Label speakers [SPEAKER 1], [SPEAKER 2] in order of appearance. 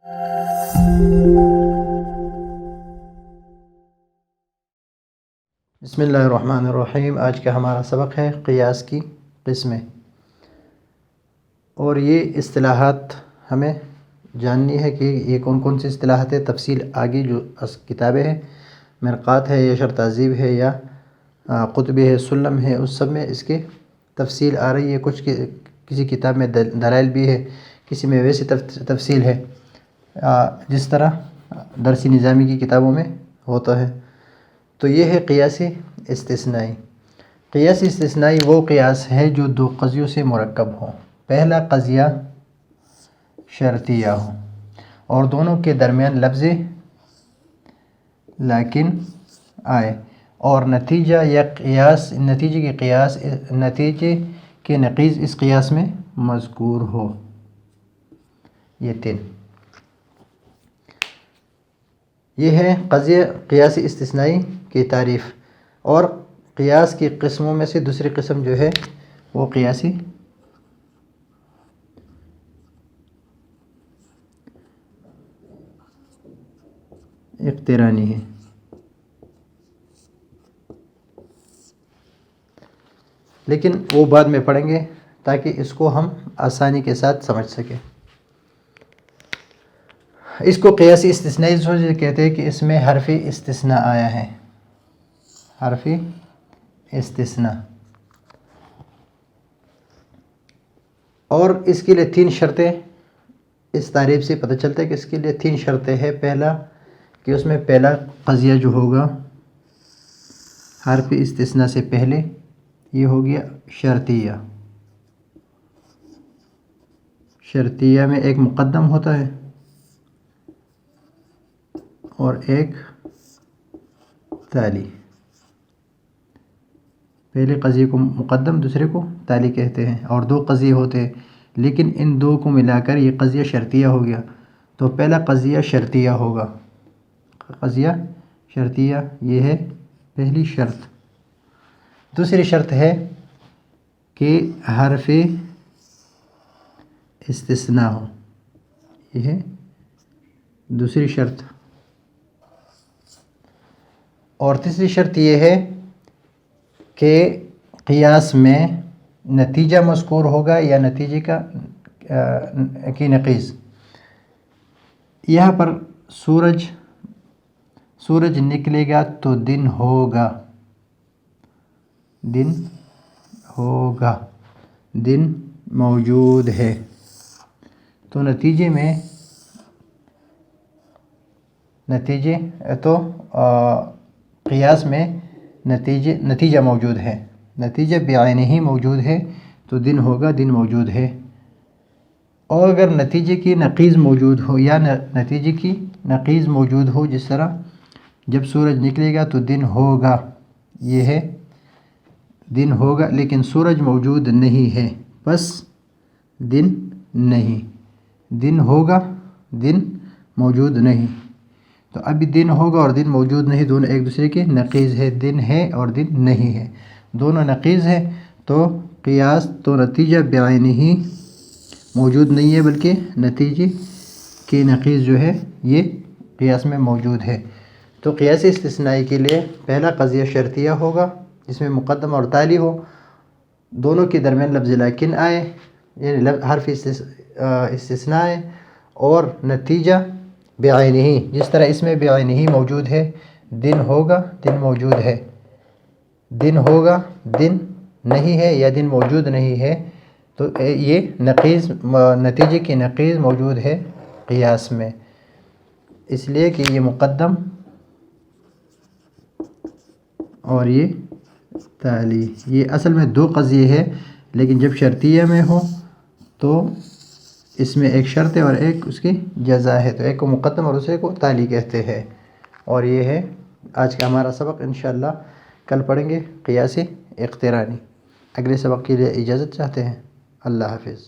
[SPEAKER 1] بسم اللہ الرحمن الرحیم۔ آج کا ہمارا سبق ہے قیاس کی قسمیں، اور یہ اصطلاحات ہمیں جاننی ہے کہ یہ کون کون سی اصطلاحات ہے۔ تفصیل آگے جو کتابیں ہیں، مرقات ہے یا شرح تہذیب ہے یا قطبی ہے، سلم ہے، اس سب میں اس کی تفصیل آ رہی ہے۔ کچھ کسی کتاب میں دلائل بھی ہے، کسی میں ویسی تفصیل ہے، جس طرح درسی نظامی کی کتابوں میں ہوتا ہے۔ تو یہ ہے قیاس استثنائی۔ قیاس استثنائی وہ قیاس ہے جو دو قضیوں سے مرکب ہوں۔ پہلا قضیہ شرطیہ ہو اور دونوں کے درمیان لفظ لیکن آئے، اور نتیجہ یا قیاس نتیجے کے نقیض اس قیاس میں مذکور ہو۔ یہ تین، یہ ہے قیاس استثنائی کی تعریف۔ اور قیاس کی قسموں میں سے دوسری قسم جو ہے وہ قیاس اقترانی ہے۔ لیکن وہ بعد میں پڑھیں گے تاکہ اس کو ہم آسانی کے ساتھ سمجھ سکیں۔ اس کو قیاس استثنائی اس وجہ سے کہتے ہیں کہ اس میں حرف استثناء آیا ہے، حرف استثناء، اور اس کے لیے تین شرطیں اس تعریف سے پتہ چلتا ہے کہ اس کے لیے تین شرطیں ہیں۔ پہلا کہ اس میں پہلا قضیہ جو ہوگا حرف استثناء سے پہلے، یہ ہو گیا شرطیہ۔ شرطیہ میں ایک مقدم ہوتا ہے اور ایک تالی۔ پہلے قضیے کو مقدم، دوسرے کو تالی کہتے ہیں، اور دو قضیے ہوتے ہیں، لیکن ان دو کو ملا کر یہ قضیہ شرطیہ ہو گیا۔ تو پہلا قضیہ شرطیہ ہوگا، قضیہ شرطیہ، یہ ہے پہلی شرط۔ دوسری شرط ہے کہ حرف استثناء ہو، یہ ہے دوسری شرط۔ اور تیسری شرط یہ ہے کہ قیاس میں نتیجہ مذکور ہوگا یا نتیجے کی نقیض۔ یہاں پر سورج نکلے گا تو دن ہوگا، دن ہوگا، دن موجود ہے۔ تو قیاس میں نتیجہ موجود ہے، نتیجہ بعینہ ہی موجود ہے، تو دن ہوگا، دن موجود ہے۔ اور اگر نتیجے کی نقیض موجود ہو یا نتیجے کی نقیض موجود ہو، جس طرح جب سورج نکلے گا تو دن ہوگا، یہ ہے دن ہوگا، لیکن سورج موجود نہیں ہے، بس دن نہیں، دن ہوگا، دن موجود نہیں۔ تو ابھی دن ہوگا اور دن موجود نہیں، دونوں ایک دوسرے کے نقیض ہے، دن ہے اور دن نہیں ہے، دونوں نقیض ہے۔ تو قیاس تو نتیجہ بعینہ ہی موجود نہیں ہے، بلکہ نتیجے کی نقیض جو ہے یہ قیاس میں موجود ہے۔ تو قیاس استثنائی کے لیے پہلا قضیہ شرطیہ ہوگا، جس میں مقدم اور تالی ہو، دونوں کے درمیان لفظ لیکن آئے، یعنی حرف استثناء آئے، اور نتیجہ بعینہ ہی، جس طرح اس میں بعینہ ہی موجود ہے، دن ہوگا، دن موجود ہے، دن ہوگا، دن نہیں ہے یا دن موجود نہیں ہے، تو یہ نتیجے کی نقیض موجود ہے قیاس میں، اس لیے کہ یہ مقدم اور یہ تالی، یہ اصل میں دو قضیے ہے، لیکن جب شرطیہ میں ہو تو اس میں ایک شرط ہے اور ایک اس کی جزا ہے، تو ایک کو مقدم اور دوسرے کو تالی کہتے ہیں۔ اور یہ ہے آج کا ہمارا سبق۔ انشاءاللہ کل پڑھیں گے قیاس اقترانی۔ اگلے سبق کے لیے اجازت چاہتے ہیں۔ اللہ حافظ۔